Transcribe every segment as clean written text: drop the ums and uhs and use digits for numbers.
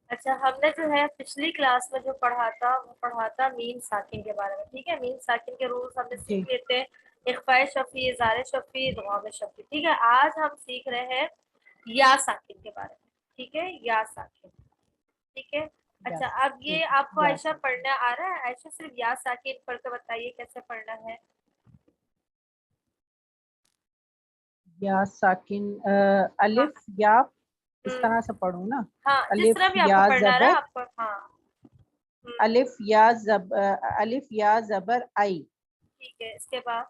اچھا ہم نے جو ہے پچھلی کلاس میں جو پڑھا تھا وہ پڑھا تھا مین ساکن کے بارے میں. ٹھیک ہے, مین ساکن کے رولز ہم نے جی سیکھ لیتے ہیں. اخفاء شفیع, اظہار شفیع, ادغام شفیع. ٹھیک ہے, آج ہم سیکھ رہے ہیں یا ساکن کے بارے میں. ٹھیک ہے, یا ساکن. ٹھیک ہے. اچھا یس اب ٹھیک یہ ہے آپ کو یا عائشہ پڑھنا آ رہا ہے؟ عائشہ صرف یا ساکن پڑھ کے بتائیے کیسے پڑھنا ہے. یا ساکن ہاں الف یا اس ہم، طرح سے پڑھوں نا. ہاں جس الف طرح بھی آپ کو یا پڑھنا آ رہا ہے زبر آپ کو. ہاں الف یا الف یا زبر آئی. ٹھیک ہے, اس کے بعد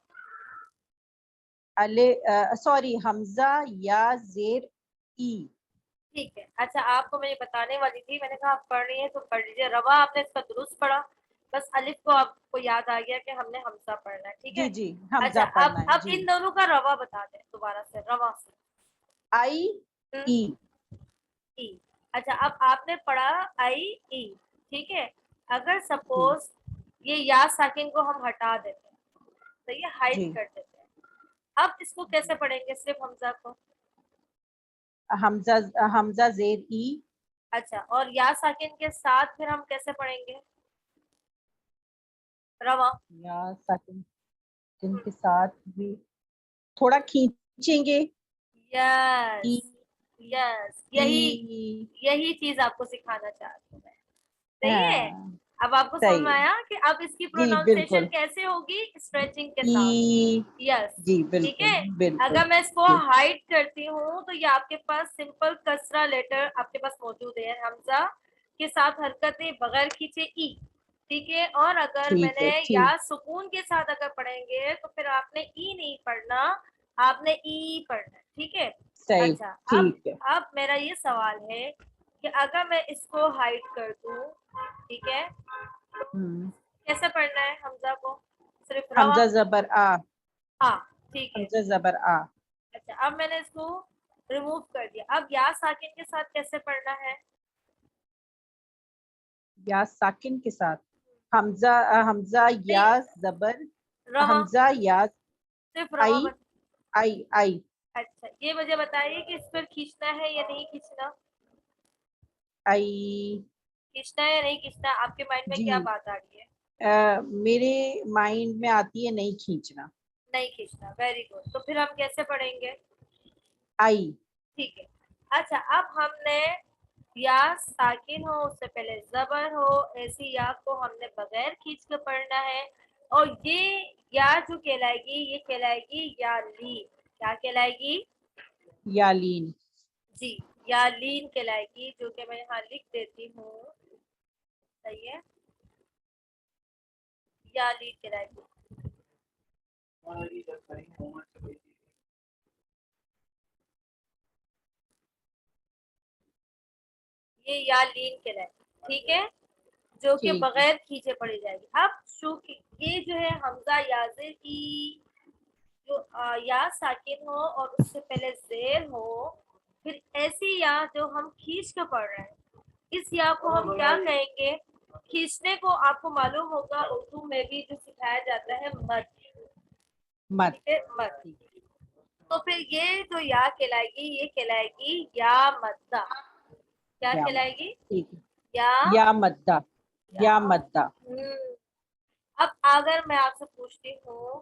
سوری حمزہ یا زیر ای. ٹھیک ہے. اچھا آپ کو میں یہ بتانے والی تھی, میں نے کہا آپ پڑھ رہی ہیں تو پڑھ لیجیے. روا آپ نے اس کا درست پڑھا, بس الف کو آپ کو یاد آ گیا کہ ہم نے حمزہ پڑھنا ہے. ٹھیک ہے. جی جی حمزہ اچھا پڑھنا ہے اب جی. ان دونوں کا روا بتا دیں دوبارہ سے. روا سے آئی ای. ای. اچھا اب آپ نے پڑھا آئی ای. ٹھیک ہے. اگر جی سپوز یہ یا ساکن کو ہم ہٹا دیتے ہیں تو یہ ہائڈ جی کر دیتے ہیں, اب اس کو کیسے پڑھیں گے صرف حمزہ کو؟ حمزہ زیر ای. اچھا اور یا ساکن کے ساتھ پھر ہم کیسے پڑھیں گے روا؟ یا ساکن جن کے ساتھ بھی تھوڑا کھینچیں گے. ای یس یس, ای. یہی چیز آپ کو سکھانا چاہتی ہوں میں. صحیح ہے. ہاں اب آپ کو سمجھ میں صحیح. آیا کہ اب اس کی جی بالکل. پروناؤنسیشن کیسے ہوگی؟ اسٹریچنگ کے ساتھ. ای. یس. جی ٹھیک بالکل ہے. بالکل. اگر میں اس کو جی ہائڈ کرتی ہوں تو یہ آپ کے پاس سمپل کسرہ لیٹر آپ کے پاس موجود ہے, حمزہ کے ساتھ حرکتیں بغیر کھینچے ای. ٹھیک ہے. اور اگر میں ٹھیک نے ہے یا ٹھیک. سکون کے ساتھ اگر پڑھیں گے تو پھر آپ نے ای نہیں پڑھنا, آپ نے ای پڑھنا ہے. ٹھیک ہے. صحیح اچھا ٹھیک ہے. اب میرا یہ سوال ہے کہ اگر میں اس کو ہائڈ کر دوں, ٹھیک ہے, کیسے پڑھنا ہے حمزہ کو؟ صرف روا. حمزہ زبر آ. ہاں ٹھیک ہے. حمزہ زبر آ. اچھا اب میں نے اس کو ریموو کر دیا. اب یا ساکن کے ساتھ کیسے پڑھنا ہے؟ یا ساکن کے ساتھ حمزہ یا نہیں, زبر روا, حمزہ یا صرف روا آئی بس. آئی آئی. اچھا یہ مجھے بتائیے کہ اس پر کھینچنا ہے یا نہیں کھینچنا؟ آئی. کھینچنا ہے یا نہیں کھینچنا؟ آپ کے مائنڈ میں جی کیا بات آ رہی ہے؟ میرے مائنڈ میں آتی ہے نہیں کھینچنا. نہیں کھینچنا. Very good. تو پھر ہم کیسے پڑھیں گے؟ آئی. ٹھیک ہے. اچھا اب ہم نے یا ساکن ہو اس سے پہلے زبر ہو, ایسی یا کو ہم نے بغیر کھینچ کے پڑھنا ہے. اور یہ یا جو کہلائے گی یہ کہلائے گی یا لین. کیا کہلائے گی؟ یا لین. جی یا لین کہلائے گی, جو کہ میں یہاں لکھ دیتی ہوں. صحیح ہے, یا لین کہلائے گی. یہ یا لین کہلائے گی. ٹھیک ہے, جو کہ ٹھیک ہے. بغیر کھینچے پڑھی جائے گی. اب چونکہ یہ جو ہے حمزہ یازر کی جو یا ساکن ہو اور اس سے پہلے زیر ہو, پھر ایسی یا جو ہم کھینچ کے پڑھ رہے ہیں, اس یا کو ہم کیا کہیں گے؟ کھینچنے کو آپ کو معلوم ہوگا اردو میں بھی جو سکھایا جاتا ہے مد. مت. ٹھیک ہے, مد. تو پھر یہ جو یا کہلائے گی یہ کہلائے گی یا مدہ. کیا یا کہلائے مدہ گی؟ ٹھیک ہے. یا یا مدہ. یا مدہ. اب اگر میں آپ سے پوچھتی ہوں,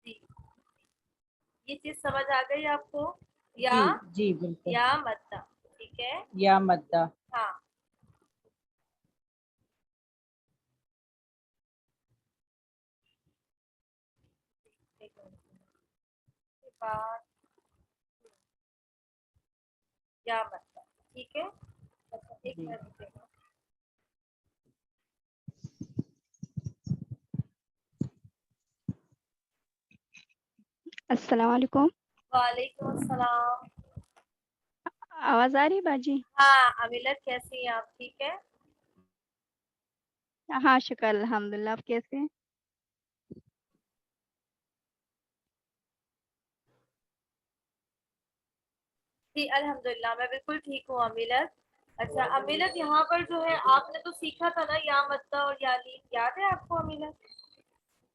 جی یہ چیز سمجھ آ گئی آپ کو؟ یا جی جی بالکل. یا مدہ. ٹھیک ہے. یا مدہ. ہاں بات یا مدہ. ٹھیک ہے. اچھا ایک جی منٹ رکیے گا. السلام علیکم. وعلیکم السلام. آواز آ رہی ہے باجی؟ ہاں امیلت کیسی ہیں آپ؟ ٹھیک ہے. ہاں شکر الحمد للہ. آپ کیسے ہیں؟ جی الحمد للہ میں بالکل ٹھیک ہوں امیلت. اچھا امیلت یہاں پر جو ہے آپ نے تو سیکھا تھا نا یا مدہ اور یا لین, یاد ہے آپ کو امیلت؟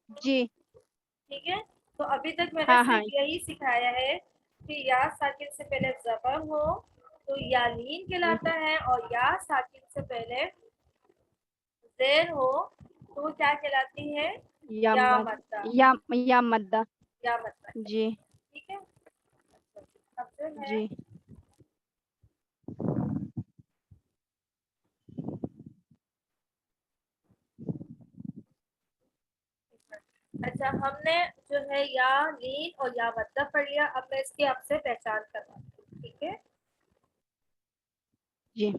जी ठीक है। तो अभी तक मैंने हाँ हाँ सिर्फ यही सिखाया है कि या साकिन से पहले जबर हो तो या लीन जी, कहलाता है, और या साकिन से पहले जेर हो तो वो क्या कहलाती है, या या मद मद्दा। या मद्दा। या मद्दा जी कहलाती है, ठीक है। अब जो है जी अच्छा, हमने जो है या लीन और या मद्दा पढ़ लिया। अब मैं इसकी आपसे पहचान करवाती हूँ, ठीक है। जी।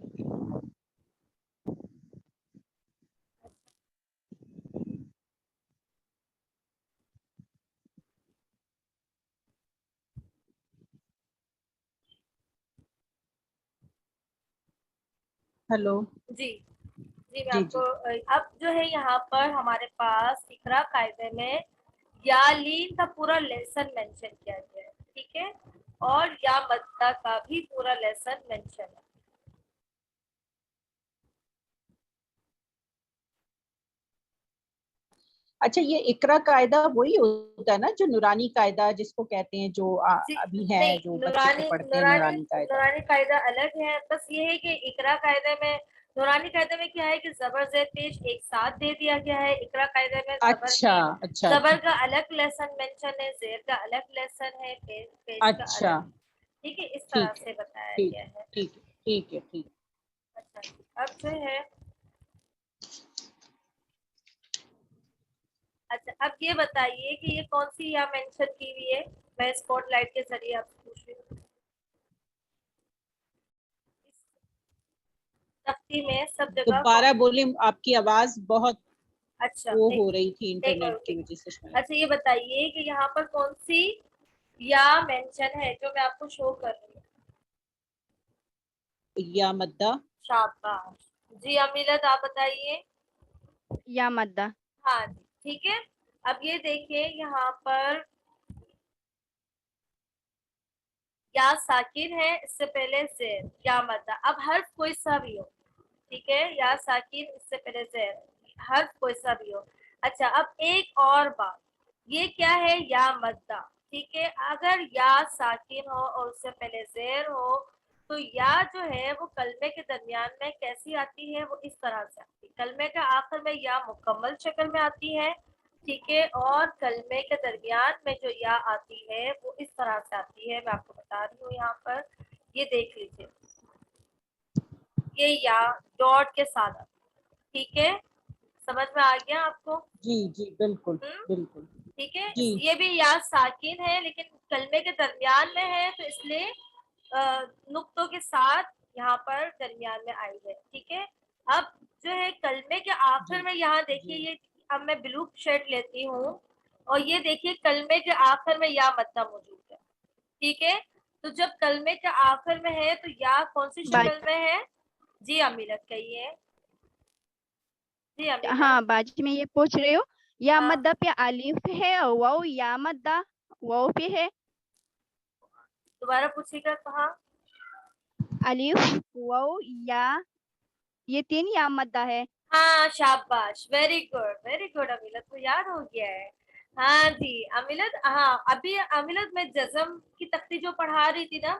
हेलो। जी जी, मैं जी आपको जी। अब जो है यहाँ पर हमारे पास इकरा कायदे में या लीन का पूरा लेसन मेंशन किया गया है, ठीक है, और या मद्दा का भी पूरा लेसन मेंशन है। अच्छा, ये इकरा कायदा वही होता है ना जो नूरानी कायदा जिसको कहते हैं, जो जी अभी है, नहीं, जो बच्चे नूरानी पढ़ते हैं, नूरानी नूरानी कायदा। नूरानी कायदा अलग है। बस ये है कि इकरा कायदे में, नूरानी कायदे में क्या है कि जबर जेर पेश एक साथ दे दिया गया है। इकरा कायदे में अच्छा अच्छा, जबर ठीक का अलग लेसन मेंशन है, जेर का अलग लेसन है, पेश का अच्छा, अलग, ठीक है, इस तरह ठीक है, से बताया ठीक गया है। ठीक है, ठीक है, ठीक। अच्छा, अब जो है, अच्छा अब ये बताइए कि ये कौन सी यहाँ मेंशन की हुई है। मैं स्पॉटलाइट के जरिए आपसे पूछ रही हूँ। इस तख्ती में सब जगह दोबारा बोले, आपकी आवाज बहुत अच्छा वो एक हो रही थी एक और इंटरनेट की वजह से शायद। अच्छा ये बताइए कि यहाँ पर कौन सी या मेंशन है जो मैं आपको शो कर रही हूँ। या मद्दा। शाबाश। जी अमीरत, आप बताइए। या मद्दा। हाँ जी, ठीक है। अब ये देखिए यहाँ पर या साकिन है, इससे पहले जेर या मद्दा। अब हर्फ कोई सा भी हो, ठीक है, या साकिन इससे पहले जेर, हर्फ कोई सा भी हो। अच्छा, अब एक और बात, ये क्या है, या मद्दा, ठीक है। अगर या साकिन हो और उससे पहले जेर हो तो या जो है वो कलमे के दरमियान में कैसी आती है, वो इस तरह से आती है। कलमे के आखिर में या मुकम्मल शक्ल में आती है, ठीक है, और कलमे के दरमियान में जो या आती है वो इस तरह से आती है। मैं आपको बता रही हूँ यहाँ पर, ये देख लीजिए, ये या डॉट के साथ आती है, ठीक है। समझ में आ गया आपको? जी जी, बिल्कुल हम्म, बिल्कुल। ठीक है। जी ये भी या साकिन है लेकिन कलमे के दरमियान में है, तो इसलिए नुक्तों के साथ यहाँ पर दरमियान में आई है, ठीक है। अब जो है कलमे के जी आखिर में, यहाँ देखिए जी। ये, अब मैं ब्लू शेड लेती हूँ और ये देखिए कलमे के आखिर में या मद्दा मौजूद है, ठीक है। तो जब कलमे के आखिर में है तो या कौन सी शक्ल में है? जी अमीरत, कहिए। जी अमीरत। हाँ बाजी, मैं ये पूछ रही हूँ, या हाँ, मद्दा पे अलिफ है और वाव, या मद्दा वाव पे है। दोबारा पूछिएगा, कहाँ? अलिफ, वाव, या, ये तीन या मद्दा है। हाँ शाबाश, वेरी गुड अमिलत को याद हो गया है। हाँ जी अमिलत, हाँ अभी अमिलत मैं जज़म की तख्ती जो पढ़ा रही थी ना,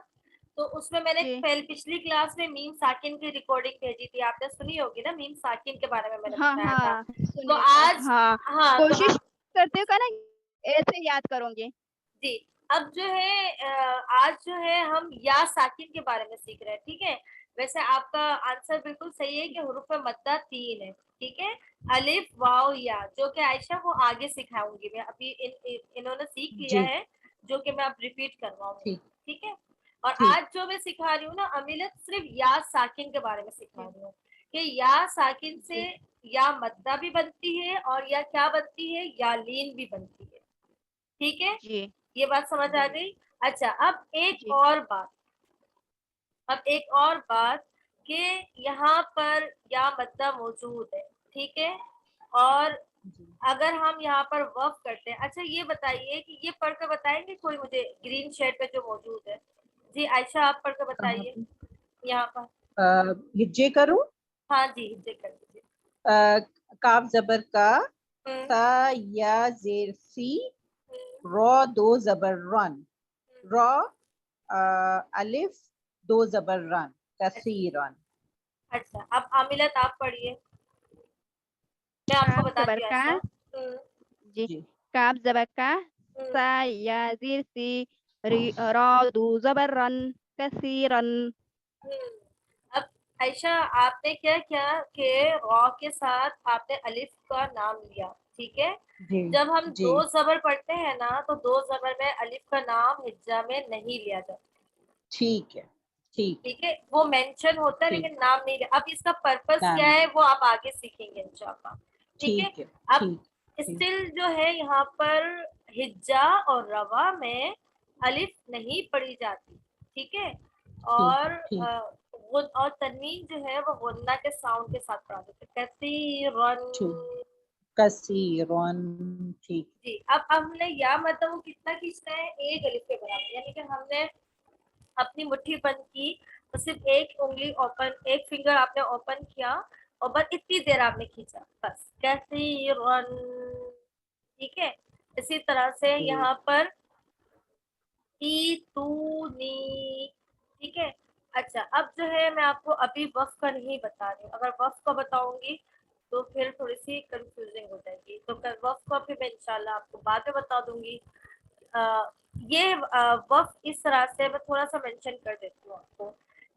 तो उसमें मैंने जी पिछली क्लास में मीम साकिन की रिकॉर्डिंग भेजी थी, आपने सुनी होगी ना, मीम साकिन के बारे में मैंने हाँ बताया था। हाँ तो सुनिए। आज, हाँ, हाँ तो कोशिश करते हो का ना, ऐसे याद करूंगी। जी, अब जो है आज जो है हम या साकिन के बारे में सीख रहे हैं, ठीक है। वैसे आपका आंसर बिल्कुल सही है कि हुरूफ मद्दा तीन है, ठीक है, अलिफ वाव या, जो कि आयशा को आगे सिखाऊंगी मैं। अभी इन्होंने सीख लिया जी, है, जो कि मैं अब रिपीट करवाऊंगी, ठीक ठीक है। और ठीक। आज जो मैं सिखा रही हूँ ना अमिलत, सिर्फ या साकिन के बारे में सिखा जी रही हूँ कि या साकिन से जी या मद्दा भी बनती है और या क्या बनती है, या लीन भी बनती है, ठीक है। जी ये बात समझ आ जी गई? अच्छा, अब एक जी और बात, अब एक और बात कि यहाँ पर या मद्दा मौजूद है, ठीक है, और जी। अगर हम यहाँ पर वफ करते हैं, अच्छा ये बताइए कि ये पढ़ कर बताएंगे कोई मुझे, ग्रीन शेड पे जो मौजूद है। जी आयशा, आप पढ़ कर कहाँ बताइए पे? यहाँ पर। ये जे करूँ? हाँ जी, हिज्जे कर दीजिए। काफ जबर का, سا یا زیر سی، را دو زبر رن، را الف دو زبر رن، کثیرن. اچھا اب عاملت آپ پڑھیے، میں آپ کو کاف بتاتی زبر ہوں کا، ایسا. جی جی کاف زبر کا، سا یا زیر سی، را دو زبر رن، کثیرن. اب عائشہ آپ نے کیا کیا کہ را کے ساتھ آپ نے الف کا نام لیا، ٹھیک ہے. جی جب ہم جی دو زبر پڑھتے ہیں نا تو دو زبر میں الف کا نام ہجا میں نہیں لیا جاتا، ٹھیک ہے ٹھیک ہے ٹھیک ہے. وہ مینشن ہوتا ہے ٹھیک لیکن نام نہیں لیا. اب اس کا پرپس نام کیا ہے نہیں، وہ آپ آگے سیکھیں گے انشاءاللہ، ٹھیک ہے. ٹھیک ہے اب ٹھیک ٹھیک. اسٹل جو ہے یہاں پر ہجا اور روا میں الف نہیں پڑھی جاتی، ٹھیک ہے. اور ٹھیک اور تنوین جو ہے وہ غنہ کے ساؤنڈ کے ساتھ پڑھا جاتا ہے، کثیرن. ٹھیک، کثیرن. ٹھیک جی اب ہم نے یا مطلب وہ کتنا کھینچنا ہے، ایک الف کے برابر، یعنی کہ ہم نے اپنی مٹھی بند کی تو صرف ایک انگلی اوپن، ایک فنگر آپ نے اوپن کیا اور بس اتنی دیر آپ نے کھینچا، بس کثیرن، ٹھیک ہے. اسی طرح سے جی یہاں پر ایتونی، ٹھیک ہے. اچھا اب جو ہے میں آپ کو ابھی وقف کا نہیں بتا رہی ہوں، اگر وقف کا بتاؤں گی تو پھر تھوڑی سی کنفیوزنگ ہو جائے گی، تو وقف کا پھر میں انشاءاللہ آپ کو بعد میں بتا دوں گی. یہ وقف اس طرح سے میں تھوڑا سا مینشن کر دیتی ہوں آپ کو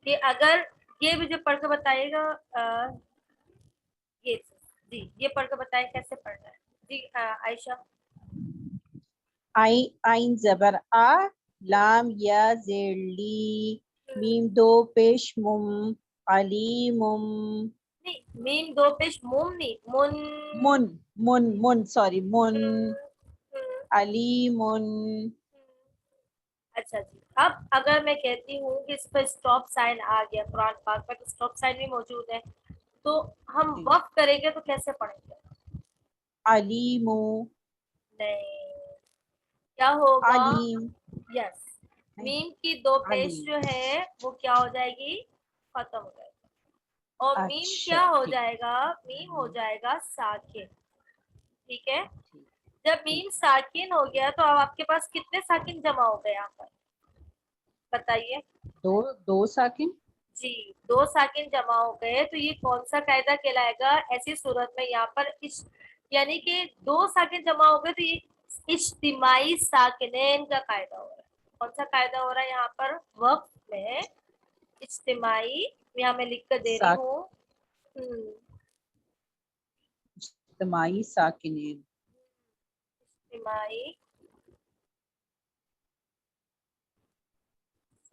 کہ اگر یہ مجھے پڑھ کے بتائیے گا یہ جی یہ پڑھ کے بتائیں کیسے پڑھنا ہے. جی عائشہ. آئین زبر آ، لام یا زیر لی، میم دو پیش مم، علیمم. نہیں میم دو پیش موم نہیں، من سوری من، علیمن. اچھا جی. اب اگر میں کہتی ہوں کہ اس پہ اسٹاپ سائن آ گیا قرآن پاک پر، اسٹاپ سائن بھی موجود ہے، تو ہم جی وقف کریں گے تو کیسے پڑھیں گے؟ علیمو، نہیں، کیا ہوگا؟ علیم، یس، میم کی دو پیش علیم. جو ہے وہ کیا ہو جائے گی؟ ختم ہو جائے گی. اور میم اچھا کیا ہو ٹھیک جائے گا؟ میم ہو جائے گا ساکن، ٹھیک ہے. ٹھیک جب ٹھیک. میم ساکن ہو گیا تو اب آپ کے پاس کتنے ساکن جمع ہو گئے یہاں پر بتائیے؟ دو ساکن. جی دو ساکن جمع ہو گئے تو یہ کون سا قاعدہ کہلائے گا؟ ایسی صورت میں یہاں پر یعنی کہ دو ساکن جمع ہو گئے تو یہ اجتماعی ساکنین کا قاعدہ ہو رہا ہے. کون سا قاعدہ ہو رہا ہے یہاں پر وقف میں؟ اجتماعی. یہاں میں لکھ کر دے رہی ہوں اجتماعی ساکنین. اجتماعی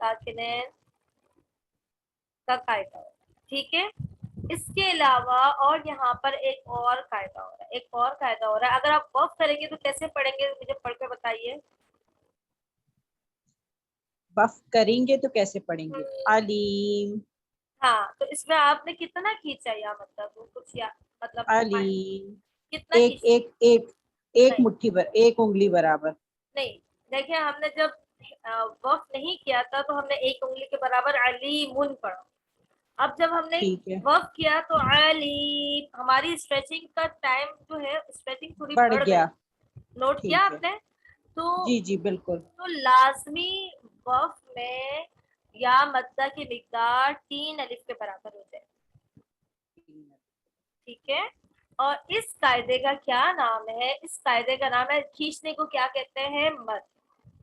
ساکنین کا قاعدہ ہو رہا ہے، ٹھیک ہے. اس کے علاوہ اور یہاں پر ایک اور قاعدہ ہو رہا ہے، ایک اور قاعدہ ہو رہا ہے. اگر آپ وقف کریں گے تو کیسے پڑھیں گے مجھے پڑھ کے بتائیے. وقف کریں گے تو کیسے پڑھیں گے؟ علیم، ہاں تو اس میں آپ نے کتنا کھینچا یا مطلب کچھ یا مطلب علیم. کتنا ایک کھینچ؟ ایک ایک ایک نہیں مٹھی ایک انگلی برابر. نہیں، دیکھیں ہم نے جب وقف نہیں کیا تھا تو ہم نے ایک انگلی کے برابر علیمن پڑھا. اب جب ہم نے ٹھیک ہے، وقف کیا تو علیم، ہماری اسٹریچنگ کا ٹائم جو ہے اسٹریچنگ تھوڑی بڑھ بڑھ گئی. گیا. نوٹ کیا ٹھیک ہے، آپ نے؟ تو جی جی بالکل. لازمی وقف میں یا مدہ کی مقدار 3 الف کے برابر ہو جائے، ٹھیک ہے. اور اس قاعدے کا کیا نام ہے؟ اس قاعدے کا نام ہے، کھینچنے کو کیا کہتے ہیں؟ مد،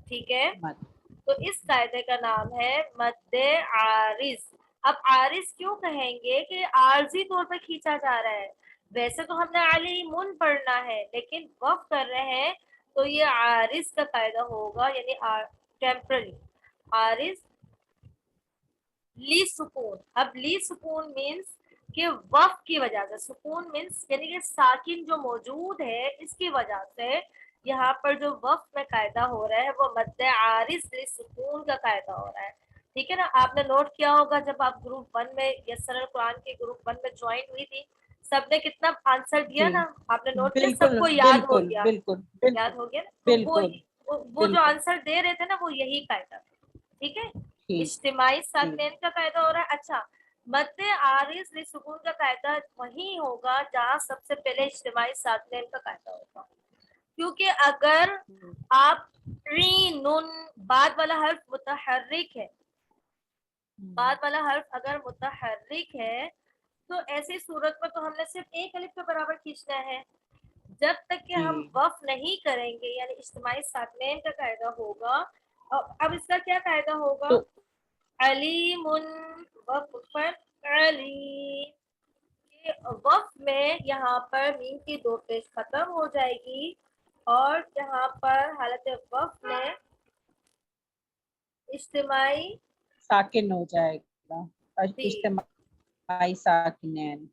ٹھیک ہے. مت. تو اس قاعدے کا نام ہے مد عارض. اب عارض کیوں کہیں گے کہ عارضی طور پہ کھینچا جا رہا ہے. ویسے تو ہم نے علیمن پڑھنا ہے لیکن وقف کر رہے ہیں تو یہ عارض کا قاعدہ ہوگا، یعنی ٹیمپرری عارض لی سکون. اب لی سکون مینس کہ وقف کی وجہ سے، سکون مینس یعنی کہ ساکن جو موجود ہے اس کی وجہ سے یہاں پر جو وقف میں قاعدہ ہو رہا ہے وہ مد عارض لی سکون کا قاعدہ ہو رہا ہے، ٹھیک ہے نا. آپ نے نوٹ کیا ہوگا جب آپ گروپ 1 میں یسر القرآن کے گروپ 1 میں جوائن ہوئی تھی، سب نے کتنا آنسر دیا جی نا، آپ نے نوٹ کیا، سب بالکل کو یاد ہو بالکل گیا، بالکل بالکل یاد ہو گیا نا. تو بالکل وہ جو بالکل. آنسر دے رہے تھے نا وہ یہی قاعدہ، ٹھیک ہے. ٹھیک اجتماعی ٹھیک. ساکنین کا قاعدہ ہو رہا ہے. اچھا मद्द आरिज सुकून का कायदा वही होगा जहाँ सबसे पहले इज्तिमाई साकिनैन का कायदा होगा, क्योंकि अगर आप री नून बाद वाला हर्फ मुतहर्रिक है, बाद वाला हर्फ अगर मुतहर्रिक है तो ऐसी सूरत में तो हमने सिर्फ एक अलिफ के बराबर खींचना है। जब तक कि हम जी। वफ नहीं करेंगे यानी इज्तिमाई साकिनैन का कायदा होगा। अब इसका क्या कायदा होगा? तो अलीमुन वफ पर अली, वफ में यहाँ पर मीम की दो पेश खत्म हो जाएगी और यहाँ पर हालत वफ में इज्तिमाई साकिन हो जाएगा, जी इज्तिमाई साकिनैन।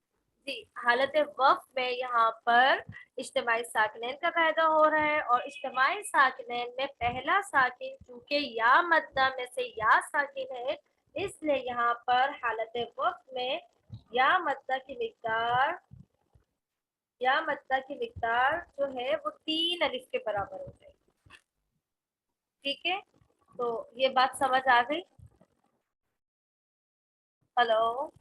जी हालत वफ में यहाँ पर इज्तिमाई साकिनैन का कायदा हो रहा है, और इज्तिमाई साकिनैन में पहला साकिन चूंकि या मद्दा में से या साकिन है, इसलिए यहाँ पर हालत वफ में या मद्दा की मिकदार जो है वो 3 अलिफ के बराबर हो जाएगी। ठीक है, तो ये बात समझ आ गई? हेलो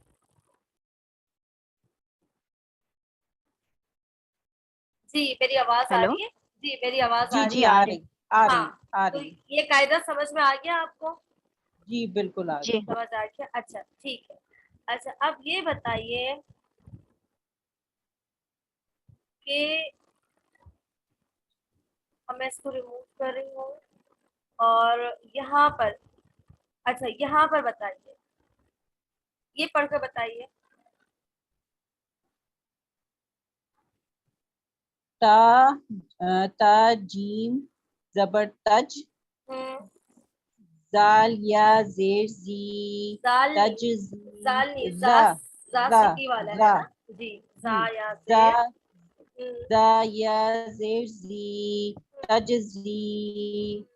जी, मेरी आवाज आ हेलो। रही है? जी मेरी आवाज आ जी रही जी, है? आ रही आ हाँ, रही आ तो रही। ये कायदा समझ में आ गया आपको? जी बिल्कुल आ जी। गई। समझ आ गया, अच्छा ठीक है। अच्छा अब ये बताइए कि मैं इसको रिमूव कर रही हूँ और यहाँ पर, अच्छा यहाँ पर बताइए, ये पढ़ कर बताइए। ता जीम जबर तज, हम्म, जाल या जेर जी, जाल तज नहीं, जाल नहीं, जा जा जा सिकी वाला है जा ना? जी, जा या जा जेर। जा या जेर जी, तजजी।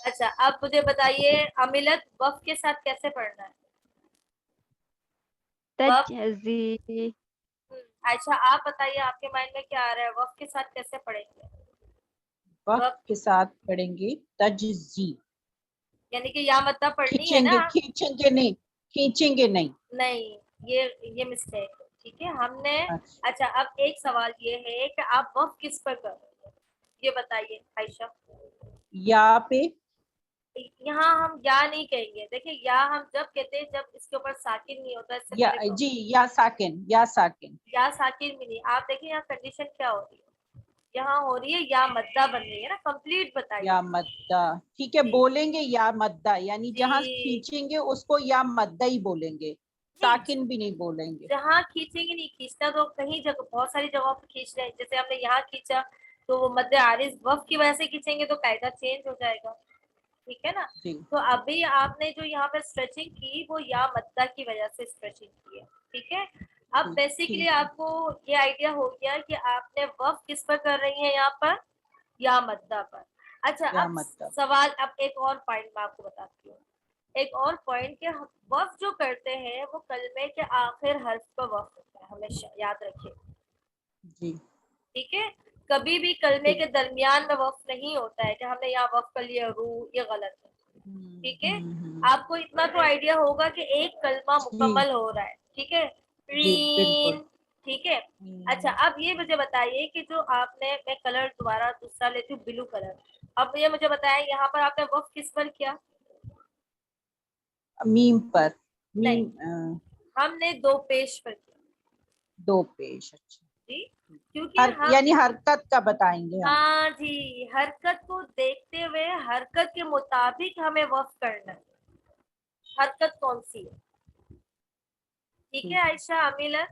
अच्छा अब मुझे बताइए अमिलत वफ के साथ कैसे पढ़ना है? वफ, तजजी। अच्छा आप बताइए आपके माइंड में क्या आ रहा है, वफ के साथ कैसे पढ़ेंगे? वक्त वफ के साथ पढ़ेंगे तजजी। यानी कि या मद्दा पढ़नी है ना? खींचेंगे नहीं, खींचेंगे नहीं। नहीं, ये मिस्टेक है, ठीक है हमने। अच्छा, अच्छा अब एक सवाल ये है कि आप वफ किस पर कर रहे हैं, ये बताइए आयशा। या पे। यहाँ हम या नहीं कहेंगे, देखिए या हम जब कहते हैं जब इसके ऊपर साकिन नहीं होता, इससे या पहले जी, या साकिन, या साकिन। या साकिन भी नहीं। आप देखिए यहाँ कंडीशन क्या हो रही है, यहाँ हो रही है या मद्दा बन रही है ना, कंप्लीट बताइए। या मद्दा, ठीक है, जी बोलेंगे या मद्दा, यानी जहाँ जी खींचेंगे उसको या मद्दा ही बोलेंगे, नहीं, साकिन भी नहीं बोलेंगे। जहाँ खींचेंगे नहीं, खींचना तो कहीं जगह बहुत सारी जगहों पर खींच रहे हैं, जैसे हमने यहाँ खींचा तो वो मद्दे आरिज वफ की वजह से खींचेंगे तो कायदा चेंज हो जाएगा, ठीक है ना? जी तो अभी आपने जो यहाँ पे स्ट्रेचिंग की वो या मद्दा की वजह से स्ट्रेचिंग की है, ठीक है। अब ठीक बेसिकली ठीक है। आपको ये आइडिया हो गया कि आपने वफ किस पर कर रही है, यहाँ पर या मद्दा पर। अच्छा या अब मद्दा। सवाल, अब एक और पॉइंट मैं आपको बताती हूँ, एक और पॉइंट के वफ जो करते हैं वो कलमे के आखिर हर्फ पर वफ होता है, हमेशा याद रखिए, जी ठीक है। कभी भी कलमे ठीक। के दरमियान में वफ नहीं होता है कि हमने यहाँ वफ कर लिया रू, ये गलत है, ठीक है। हम्म। आपको इतना तो आइडिया होगा कि एक कलमा जी मुकम्मल हो रहा है, ठीक है, जी बिल्कुल। रीन, ठीक है। अच्छा अब ये मुझे बताइए कि जो आपने, मैं कलर दोबारा दूसरा लेती हूँ, ब्लू कलर। अब ये मुझे बताया यहाँ पर आपने वफ किस पर किया? मीम पर। नहीं, मीम हमने दो पेश पर किया दो पेश। अच्छा, जी, क्योंकि हर हम, यानी हरकत का बताएंगे हम। हाँ जी, हरकत को देखते हुए हरकत के मुताबिक हमें वफ करना है, हरकत कौन सी है, ठीक है ठीक है। आयशा अमीला,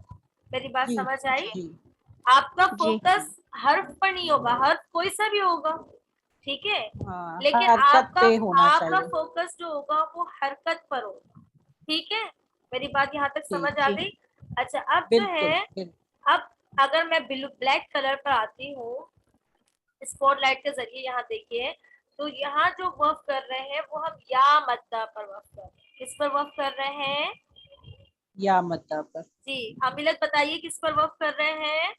मेरी बात जी समझ आई? जी। जी आपका जी। फोकस हर्फ पर नहीं होगा, हर्फ कोई सा भी होगा, ठीक है, हाँ, लेकिन हरकत आपका पे होना आपका चाहिए। फोकस जो होगा वो हरकत पर होगा, ठीक है। मेरी बात यहाँ तक समझ ठीक। आ जी। गई? अच्छा अब जो बिल्कुल है, बिल्कुल। अब अगर मैं ब्लू ब्लैक कलर पर आती हूँ स्पॉटलाइट के जरिए, यहाँ देखिए, तो यहाँ जो वर्क कर रहे हैं वो हम या मद्दा पर वर्क कर रहे हैं, किस पर वर्क कर रहे हैं? या मद्दा पर। जी अमिलत बताइए किस पर वर्क कर रहे हैं?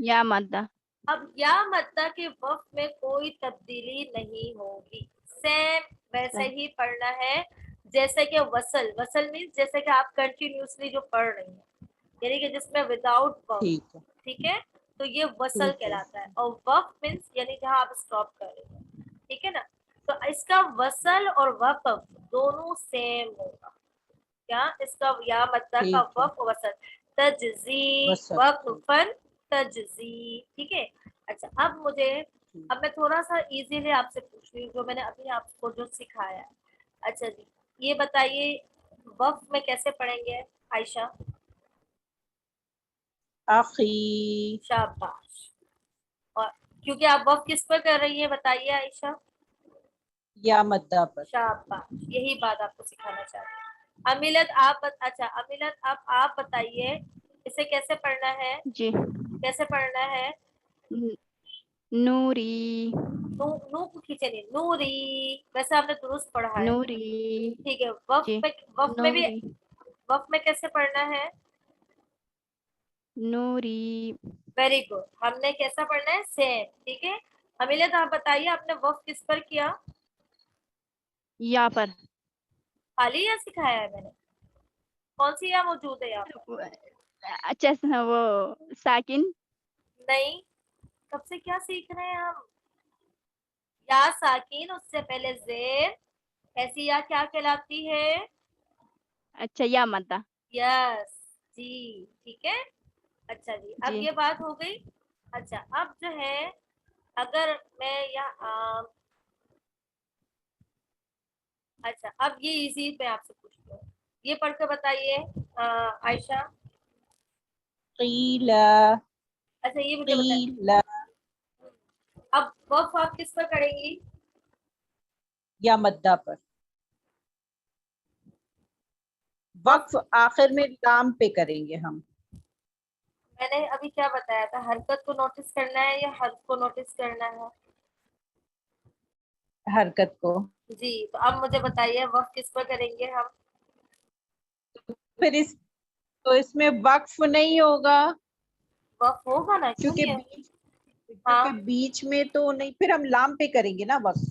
या मद्दा। अब या मद्दा के वक्त में कोई तब्दीली नहीं होगी, सेम वैसे ही पढ़ना है जैसे कि वसल, वसल मीन्स जैसे कि आप कंटिन्यूसली जो पढ़ रही हैं, यानी कि जिसमें विदाउट वर्ब, ठीक है, ठीक है, तो ये वसल ठीक है, कहलाता है। और वक्फ मीन्स यानी जहाँ आप स्टॉप कर रहे हैं, ठीक है ना। तो इसका वसल और वक्फ दोनों सेम होगा। क्या इसका या मद्दा का ठीक है, वक्फ वसल, तजजी वसल, ठीक, वक्फन तजजी, ठीक है। अच्छा अब मुझे, ठीक। अब मैं थोड़ा सा इजीली आपसे पूछ रही हूँ जो मैंने अभी आपको जो सिखाया है। अच्छा जी, ये बताइए वक्फ में कैसे पढ़ेंगे आयशा? अखी, शाबाश। और क्योंकि आप वक्फ किस पर कर रही है बताइए आयशा? या मद्दा पर। शाबाश, यही बात आपको सिखाना चाहती हूँ। अमिलत आप अच्छा अमिलत आप बताइए इसे कैसे पढ़ना है, जी। कैसे पढ़ना है? न- नूरी, नू, नू को खींचे नहीं, नूरी, वैसे आपने दुरुस्त पढ़ा है, नूरी। ठीक है। जी, वक्फ में भी, नूरी, वक्फ में कैसे पढ़ना है? नूरी। वेरी गुड, हमने कैसा पढ़ना है? सेम, ठीक है। अमिलत आप बताइए आपने वक्फ किस पर किया? या पर। खाली या सिखाया है मैंने? कौन सी या मौजूद है यहाँ पर? अच्छा वो साकिन। नहीं, कब से क्या सीख रहे हैं हम? या साकिन, उससे पहले जेर, ऐसी या क्या कहलाती है? अच्छा, या मद्दा। यस जी, ठीक है। अच्छा जी, अब जी। ये बात हो गई। अच्छा अब जो है, अगर मैं यहाँ अच्छा अब ये इजी मैं आपसे पूछती हूँ, ये पढ़ के बताइए आयशा। कीला, अच्छा ये मुझे बताइए, कीला, अब वक्फ आप किस पर करेंगी? या मद्दा पर। वक्फ, वक्फ आखिर में लाम पे करेंगे हम। मैंने अभी क्या बताया था, हरकत को नोटिस करना है या हर्फ को नोटिस करना है? हरकत को। जी, तो अब मुझे बताइए वक्फ किस पर करेंगे हम? फिर इस तो इसमें वक्फ नहीं होगा, वक्फ होगा ना, क्यों क्योंकि नहीं है? क्योंकि हाँ बीच में तो नहीं, फिर हम लाम पे करेंगे ना वक्फ।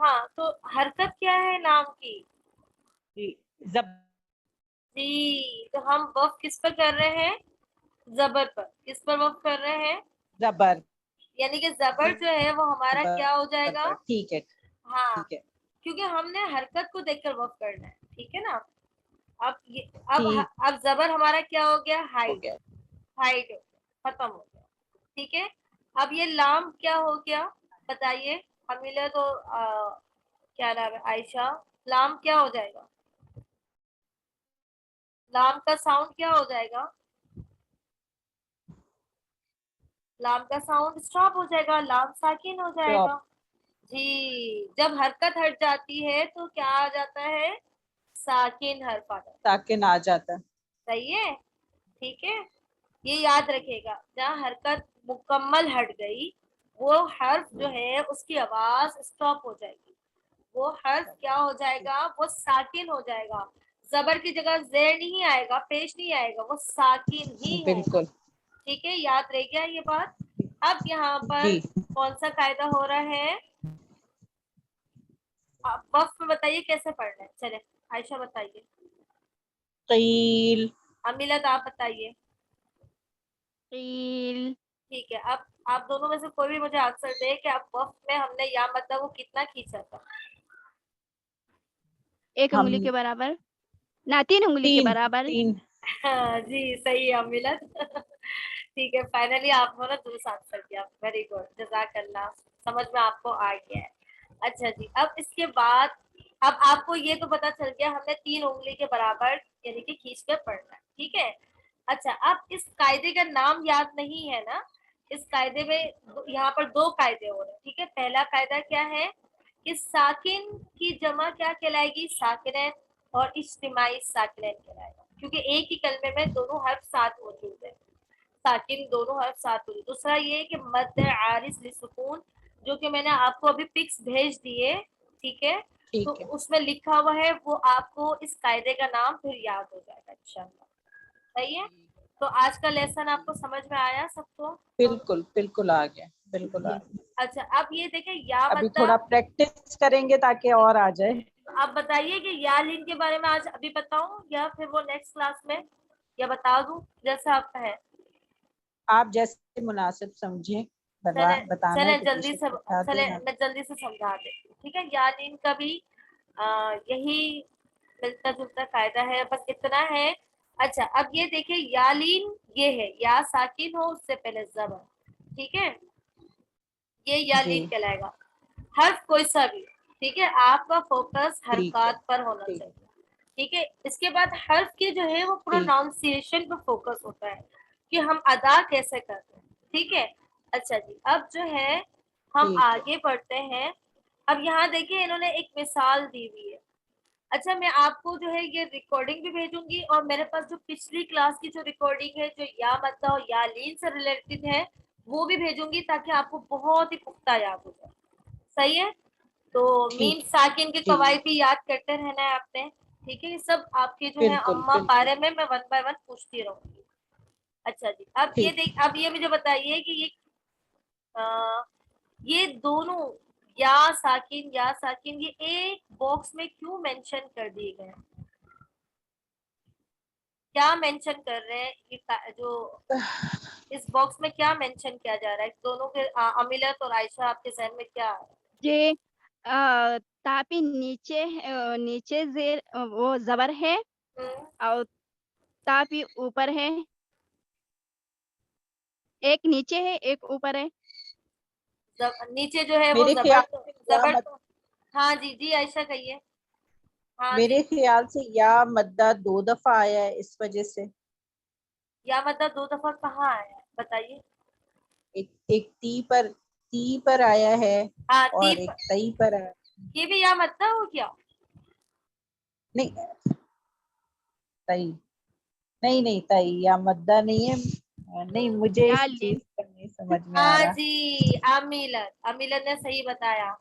हाँ, तो हरकत क्या है नाम की? जी, जब जी, तो हम वक्फ किस पर कर रहे हैं? जबर पर। किस पर वक्फ कर रहे हैं? जबर, यानी कि जबर जो है वो हमारा क्या हो जबर जाएगा? पर, ठीक है, हाँ, ठीक है, क्योंकि हमने हरकत को देखकर वक्फ करना है, ठीक है ना। अब ये, ठीक अब जबर हमारा क्या हो गया? हो हाइट, गया। हाइट हो गया, खत्म हो गया, ठीक है। अब ये लाम क्या हो गया बताइए? हमीला तो क्या नाम है आयशा, लाम क्या हो जाएगा? लाम का साउंड क्या हो जाएगा? लाम का साउंड स्टॉप हो जाएगा, लाम साकिन हो जाएगा। स्टॉप, जी, जब हरकत हट जाती है तो क्या आ जाता है? साकिन हर्फ आ जाता है। साकिन आ जाता है। सही है, ठीक है। ये याद रखिएगा, जहाँ हरकत मुकम्मल हट गई, वो हर्फ जो है उसकी आवाज स्टॉप हो जाएगी, वो हर्फ क्या हो जाएगा? वो साकिन हो जाएगा। जबर की जगह जेर नहीं आएगा, पेश नहीं आएगा, वो साकिन ही होगा, बिल्कुल, ठीक है। याद रह गया ये बात? अब यहाँ पर जी। कौन सा कायदा हो रहा है? आप वक्त में बताइए कैसे पढ़ना है, चले आयशा बताइए। कील, अमिलत आप बताइए। कील। ठीक है, अब आप दोनों में से कोई भी मुझे आंसर दे कि आप वक्त में हमने या मतलब वो कितना खींचा था? एक हम उंगली के बराबर, ना 3 उंगली के तीन, बराबर। तीन, हाँ, जी सही है अमिलत। ठीक है, फाइनली आपने ना दुरुस्त आंसर किया, वेरी गुड, जज़ाकल्लाह, समझ में आपको आ गया है। अच्छा जी, अब इसके बाद, अब आपको ये तो पता चल गया हमने 3 उंगली के बराबर यानी कि खींच कर पढ़ना है, ठीक है। अच्छा, अब इस कायदे का नाम याद नहीं है ना? इस कायदे में यहाँ पर 2 कायदे हो रहे हैं, ठीक है। पहला कायदा क्या है कि साकिन की जमा क्या कहलाएगी? साकिनैन, और इज्तिमाई साकिनैन कहलाएगा, क्योंकि एक ही कलमे में दोनों हर्फ साथ मौजूद है, साकिन दोनों हर्फ साथ मौजूद। दूसरा ये है कि मद आरिस लिसुकून, जो कि मैंने आपको अभी पिक्स भेज दिए, ठीक है, तो ठीक है, उसमें लिखा हुआ है, वो आपको इस कायदे का नाम फिर याद हो जाएगा इंशाल्लाह। सही है, तो आज का लेसन आपको समझ में आया सबको? बिल्कुल, बिल्कुल आ गया, बिल्कुल आ जी। गया। अच्छा, अब ये देखें या अभी मद्दा, थोड़ा प्रैक्टिस करेंगे ताकि और आ जाए। आप बताइए कि या लीन के बारे में आज अभी बताऊं या फिर वो नेक्स्ट क्लास में, या बता दूं, जैसा आपका है। आप जैसे मुनासिब समझे चले बताना है चले तो जल्दी बेशक से, बता चले देना। मैं जल्दी से समझा देती हूँ, ठीक है। या लीन का भी यही मिलता जुलता फायदा है, बस इतना है। अच्छा, अब ये देखिए, यालीन ये है, या साकिन हो उससे पहले जबर, ठीक है, ये जी यालीन कहलाएगा। हर्फ कोई सा भी, ठीक है, आपका फोकस ठीक है, हरकत पर होना ठीक चाहिए, ठीक है। इसके बाद हर्फ के जो है वो ठीक। प्रोनाउंसिएशन पर फोकस होता है कि हम अदा कैसे करते हैं, ठीक है। अच्छा जी, अब जो है हम ठीक है, आगे बढ़ते हैं। अब यहाँ देखिए इन्होंने एक मिसाल दी हुई है। अच्छा, मैं आपको जो है ये रिकॉर्डिंग भी भेजूंगी, और मेरे पास जो पिछली क्लास की जो रिकॉर्डिंग है जो या मद्दा और या लीन से रिलेटेड है वो भी भेजूंगी, ताकि आपको बहुत ही पुख्ता याद हो जाए। सही है। तो मीम ठीक है। साकिन के जी कवायद भी याद करते रहना है आपने, ठीक है। ये सब आपके जो है बिल्कुल अम्मा बिल्कुल। बारे में मैं वन बाय वन पूछती रहूंगी। अच्छा जी, अब ये ठीक। देख, अब ये मुझे बताइए कि आ, ये दोनों या साकिन ये एक बॉक्स में क्यों मेंशन कर दिए गए हैं? क्या मेंशन कर रहे हैं ये जो इस बॉक्स में क्या मेंशन किया जा रहा है दोनों के? अमिलत और आयशा, आपके जहन में क्या है? ये तापी नीचे नीचे जेर वो जबर है, हम्म, और तापी ऊपर है, एक नीचे है एक ऊपर है। नीचे जो है वो मेरे जबर ख्याल तो, से या जबर मद तो, हाँ जी जी आयशा कहिए। हाँ जी, मेरे ख्याल से या मद्दा 2 दफा आया है इस वजह से। या मतलब दो दफा कहाँ आया है बताइए। एक एक ती पर आया है हाँ और तीप, एक तई पर आया। ये भी या मतलब हो गया। नहीं, तई नहीं, नहीं तई या मद्दा नहीं है। नहीं, मुझे या इस लीन। चीज का नहीं समझ में आ हाँ रहा। जी, अमिलत, अमिलत ने सही बताया।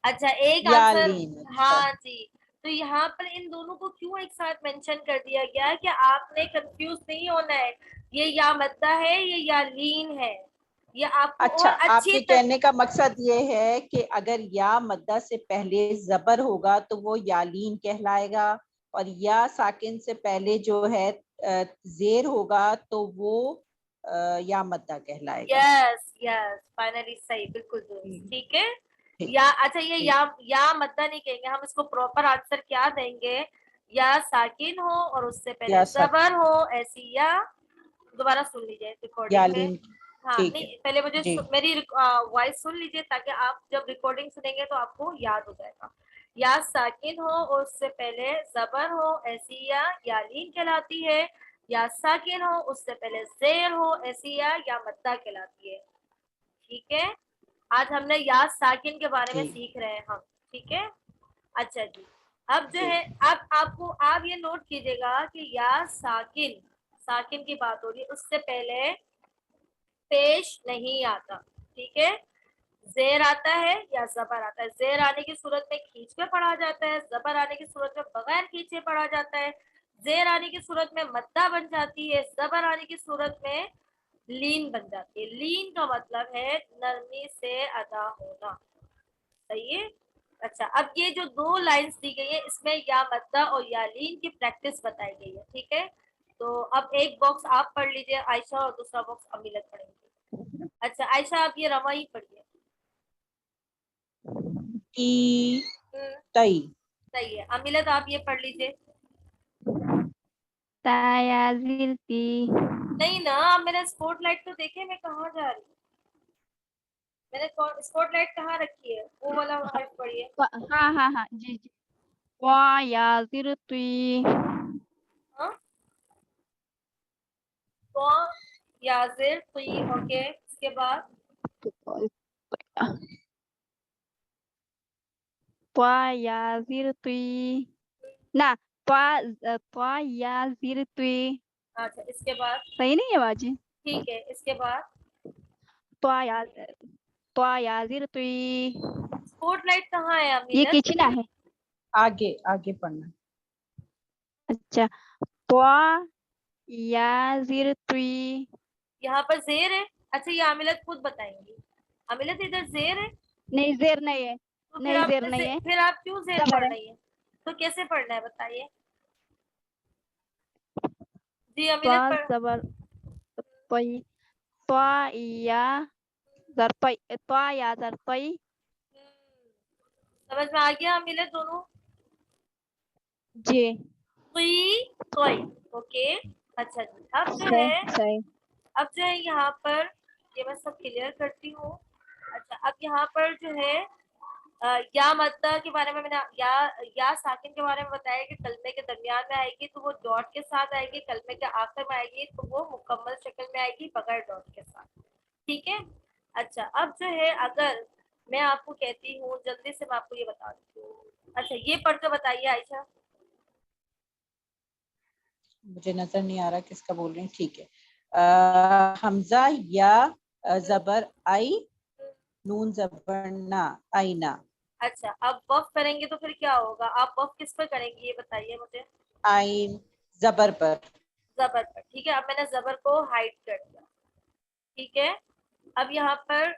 अच्छा, एक या आंसर। लीन, अच्छा। हाँ जी, तो यहाँ पर इन दोनों को क्यों एक साथ मेंशन कर दिया गया कि आपने कंफ्यूज नहीं होना है, ये या मद्दा है ये या लीन है, ये आपको अच्छा, और अच्छी आपके कहने का मकसद ये है कि अगर या मद्दा से पहले जबर होगा तो वो यालीन कहलाएगा, और या साकिन से पहले जो है जेर होगा तो वो या मद्दा कहलाएगा। यस यस, फाइनली सही, बिल्कुल दुरुस्त, ठीक ठीक है। ठीक या अच्छा, ये ठीक। या मद्दा नहीं कहेंगे हम, इसको प्रॉपर आंसर क्या देंगे? या साकिन हो और उससे पहले या जबर साकिन, हो, ऐसी या। दोबारा सुन लीजिए रिकॉर्डिंग में। यालीन। हाँ ठीक है नहीं, पहले मुझे जी। मेरी वॉइस सुन लीजिए, ताकि आप जब रिकॉर्डिंग सुनेंगे तो आपको याद हो जाएगा। या साकिन हो और उससे पहले जबर हो, ऐसी या यालीन कहलाती है। या साकिन हो उससे पहले जेर हो, ऐसी या मद्दा कहलाती है, ठीक है। आज हमने या साकिन के बारे में जी सीख रहे हैं हम, ठीक है। अच्छा जी, अब जो जी है, अब आपको आप ये नोट कीजिएगा कि या साकिन, साकिन की बात हो रही है, उससे पहले पेश नहीं आता, ठीक है। जेर आता है या जबर आता है, जेर आने की सूरत में खींच के पढ़ा जाता है, जबर आने की सूरत में बगैर खींचे पढ़ा जाता है। जेर आने की सूरत में मद्दा बन जाती है, जबर आने की सूरत में लीन बन जाती है। लीन का मतलब है नरमी से अदा होना, सही है। अच्छा, अब ये जो दो लाइंस दी गई है इसमें या मद्दा और या लीन की प्रैक्टिस बताई गई है, ठीक है। तो अब एक बॉक्स आप पढ़ लीजिए आयशा, और दूसरा बॉक्स अमीलत पढ़ेंगे। अच्छा आयशा, आप ये रमा ही पढ़िए। ती हम्म, तई। सही है। अमीलत आप ये पढ़ लीजिए। तायाजिरती। नहीं ना, आप मेरा स्पॉटलाइट तो देखे, मैं कहाँ जा रही हूँ। मैंने स्पॉटलाइट कहाँ रखी है, वो वाला हर्फ पढ़िए। हाँ हाँ हाँ जी जी। तायाजिरती। हाँ, तो याजिर तुई, ओके, इसके बाद तायाजिरती ना, तायाजिरती। अच्छा, इसके बाद सही नहीं है बाजी? ठीक है, इसके बाद ताया तायाजिरती। स्पॉटलाइट कहाँ है ये अमीलत? किचना है। आगे आगे पढ़ना। अच्छा, तायाजिरती। यहाँ पर जेर है। अच्छा, ये अमीलत खुद बताएंगी। अमीलत इधर जेर है, नहीं, जेर नहीं है। तो फिर नहीं, आप जेर नहीं है, फिर आप क्यों जेर जबर पढ़ है। रही है? तो कैसे पढ़ना है बताइए जी त्वा अमिलत पढ़ जबर तोई, त्वा या जरतोई, त्वा या जरतोई। समझ में आ गया अमिलत दोनों जी तुई तोई ओके अच्छा जी अब जो सही है सही। यहाँ पर ये मैं सब क्लियर करती हूँ अच्छा अब यहाँ पर जो है या मद्दा के बारे में मैंने या साकिन के बारे में बताया कि कलमे के दरमियान में आएगी तो वो डॉट के साथ आएगी, कलमे के आखिर में आएगी तो वो मुकम्मल शक्ल में आएगी बगैर डॉट के साथ। ठीक है अच्छा अब जो है अगर मैं आपको कहती हूँ जल्दी से मैं आपको ये बता देती हूँ अच्छा ये पढ़ के बताइए आयशा मुझे नजर नहीं आ रहा किसका बोल रही हैं ठीक है हमजा या जबर आई नून जबर ना आईना अच्छा अब वफ करेंगे तो फिर क्या होगा आप वफ किस पर करेंगे ये बताइए मुझे आइन जबर पर जबर पर ठीक है अब मैंने जबर को हाइड कर दिया ठीक है अब यहाँ पर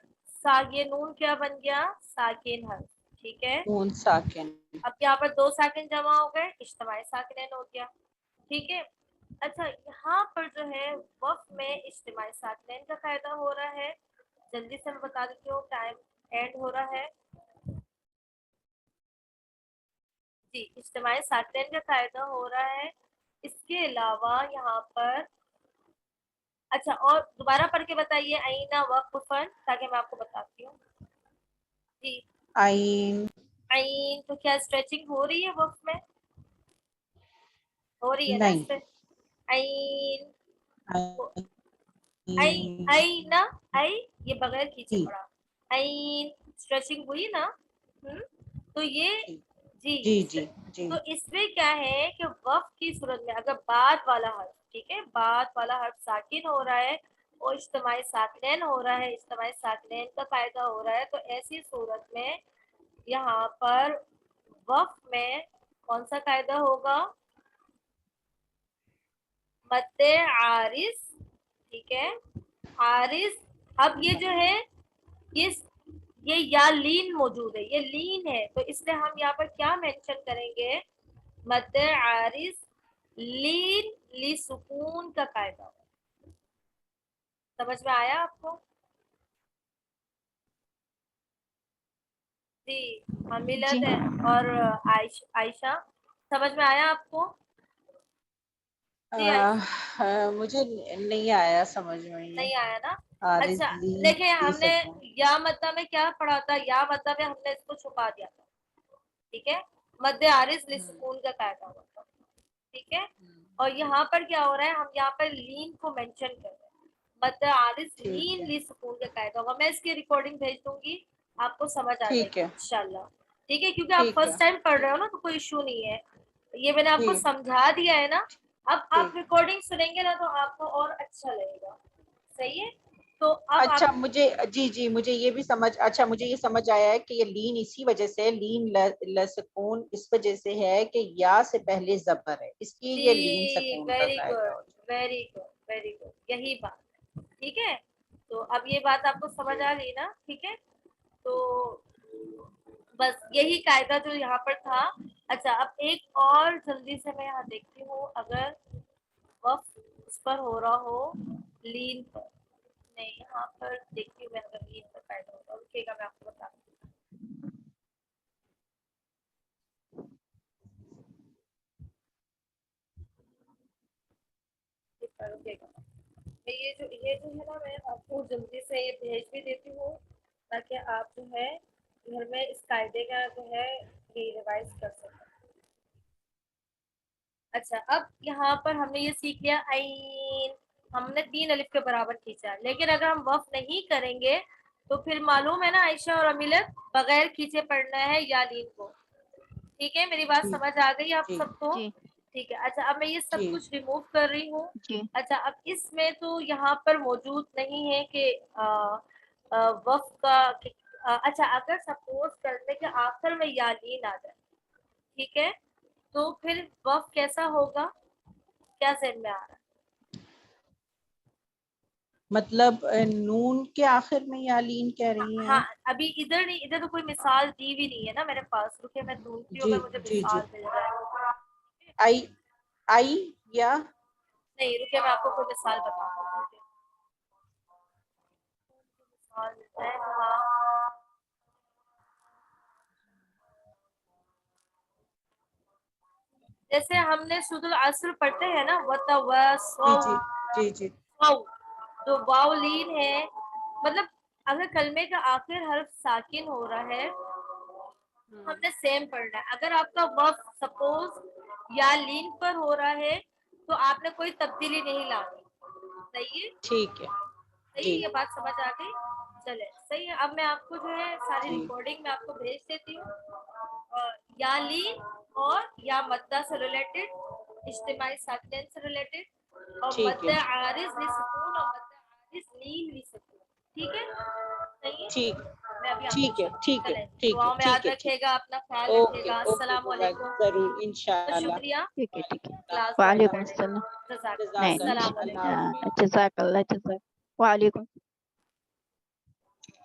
ये नून क्या बन गया साकिन हर्फ ठीक है नून साकिन अब यहाँ पर दो साकिन जमा हो गए इज्तिमाई साकिन हो गया ठीक है अच्छा यहाँ पर जो है वफ में इज्तिमाई साकिन का फायदा हो रहा है जल्दी से मैं बता देती हूँ टाइम एंड हो रहा है जी इज्तिमाई साकिन का फायदा हो रहा है इसके अलावा यहाँ पर अच्छा और दोबारा पढ़ के बताइए आईना वक्फन ताकि मैं आपको बताती हूँ जी आइन आइन तो क्या स्ट्रेचिंग हो रही है वक्त में हो रही है ना इस नहीं पे आइन आई आइन आई ना आई ये बगैर खींचे जी पड़ा आइन स्ट्रेचिंग हुई ना तो ये जी जी जी जी तो इसमें क्या है कि वफ की सूरत में अगर बाद वाला हर्फ ठीक है बाद वाला हर्फ साकिन हो रहा है और इज्तिमाई साकिन हो रहा है इज्तिमाई साकिन का फायदा हो रहा है तो ऐसी सूरत में यहाँ पर वफ में कौन सा कायदा होगा मद्दे आरिस ठीक है आरिस अब ये जो है ये ये या लीन मौजूद है ये लीन है तो इसलिए हम यहाँ पर क्या मेंशन करेंगे मद्दे आरिस लीन ली सुकून का कायदा समझ में आया आपको जी जी अमिलत है और आयशा समझ में आया आपको जी आयशा मुझे नहीं आया समझ में ये नहीं आया ना आरिज अच्छा ली देखिए दे हमने सकूं या मद्दा में क्या पढ़ा था या मद्दा में हमने इसको छुपा दिया था ठीक है मध्य आरिज सुकून का कायदा हुआ था ठीक है और यहाँ पर क्या हो रहा है हम यहाँ पर लीन को मेंशन कर रहे हैं मध्य आरिज ठीक लीन है ली सुकून का कायदा होगा मैं इसकी रिकॉर्डिंग भेज दूंगी आपको समझ आ ठीक जाएगी है इंशाल्लाह ठीक है क्योंकि आप ठीक है फर्स्ट टाइम पढ़ रहे हो ठीक ना तो कोई इशू नहीं है ये मैंने आपको ठीक समझा दिया है ना अब आप ठीक रिकॉर्डिंग सुनेंगे ना तो आपको और अच्छा लगेगा सही है तो अब अच्छा आप मुझे जी जी मुझे ये भी समझ अच्छा मुझे ये समझ आया है कि ये लीन इसी वजह से लीन लसकून इस वजह से है कि या से पहले जबर है इसलिए जी ये लीन सकून का वेरी कायदा गुड हो जाए वेरी गुड वेरी गुड यही बात है ठीक है तो अब ये बात आपको समझ आ गई ना ठीक है तो बस यही कायदा जो यहाँ पर था अच्छा अब एक और जल्दी से मैं यहाँ देखती हूँ अगर वफ उस पर हो रहा हो लीन पर नहीं यहाँ पर देखती हूँ मैं अगर लीन पर कायदा होगा रुकेगा मैं आपको बता रुकेगा ये जो है ना मैं आपको जल्दी से ये भेज भी देती हूँ ताकि आप जो है घर में इस कायदे का जो है ये रिवाइज कर सकें अच्छा अब यहाँ पर हमने ये सीख लिया आइन हमने 3 अलिफ के बराबर खींचा लेकिन अगर हम वफ नहीं करेंगे तो फिर मालूम है ना आयशा और अमिलत बगैर खींचे पढ़ना है या लीन को ठीक है मेरी बात ठीक समझ आ गई आप ठीक सबको जी ठीक है अच्छा अब मैं ये सब ठीक कुछ रिमूव कर रही हूँ जी अच्छा अब इसमें तो यहाँ पर मौजूद नहीं है कि वफ का अच्छा अगर सपोज करने के आखिर में यालीन आ जाए ठीक है तो फिर वफ कैसा होगा क्या ज़हन में आ रहा है मतलब नून के आखिर में यालीन कह रही हैं हाँ आप? अभी इधर नहीं, इधर तो कोई मिसाल दी भी नहीं है ना मेरे पास, रुके मैं ढूंढती हूँ जी अगर मुझे जी जी मिसाल मिल रहा है। आई आई या नहीं रुके, मैं आपको कोई मिसाल बताऊँ, रुके। मिसाल मिलता है हाँ, जैसे हमने सूरह असर पढ़ते हैं ना, जी जी जी जी वाव, तो वाव लीन है, मतलब अगर कलमे का आखिर हर्फ साकिन हो रहा है हमने सेम पढ़ना है। अगर आपका वक्फ सपोज या लीन पर हो रहा है तो आपने कोई तब्दीली नहीं लानी। सही है, ठीक है सही जी है, ये बात समझ आ गई। चले सही है, अब मैं आपको जो है सारी जी रिकॉर्डिंग में आपको भेज देती हूँ। या लीन और या मद्दा से रिलेटेड, इज्तिमाई साकिन से रिलेटेड, और ठीक मद्दा है आरिज भी सुकून और मद्दा आरिज लीन भी सुकून। ठीक है, सही है, ठीक मैं अभी आपको ठीक है ठीक है चले ठीक है दुआओं में याद ठीक है ठीक रखिएगा, अपना ख्याल ओके रखिएगा। ओके अस्सलाम वालेकुम, जरूर तो इंशाल्लाह शुक्रिया ठीक है ठीक है। क्लास ज्वाइन वालेकुम करने का। अस्सलाम। जज़ाक नहीं जज़ाकल्लाह अस्सलाम नहीं वालेकुम। अल्लाह हाफ़िज़ जज़ाकल्लाह जज़ाक वालेकुम।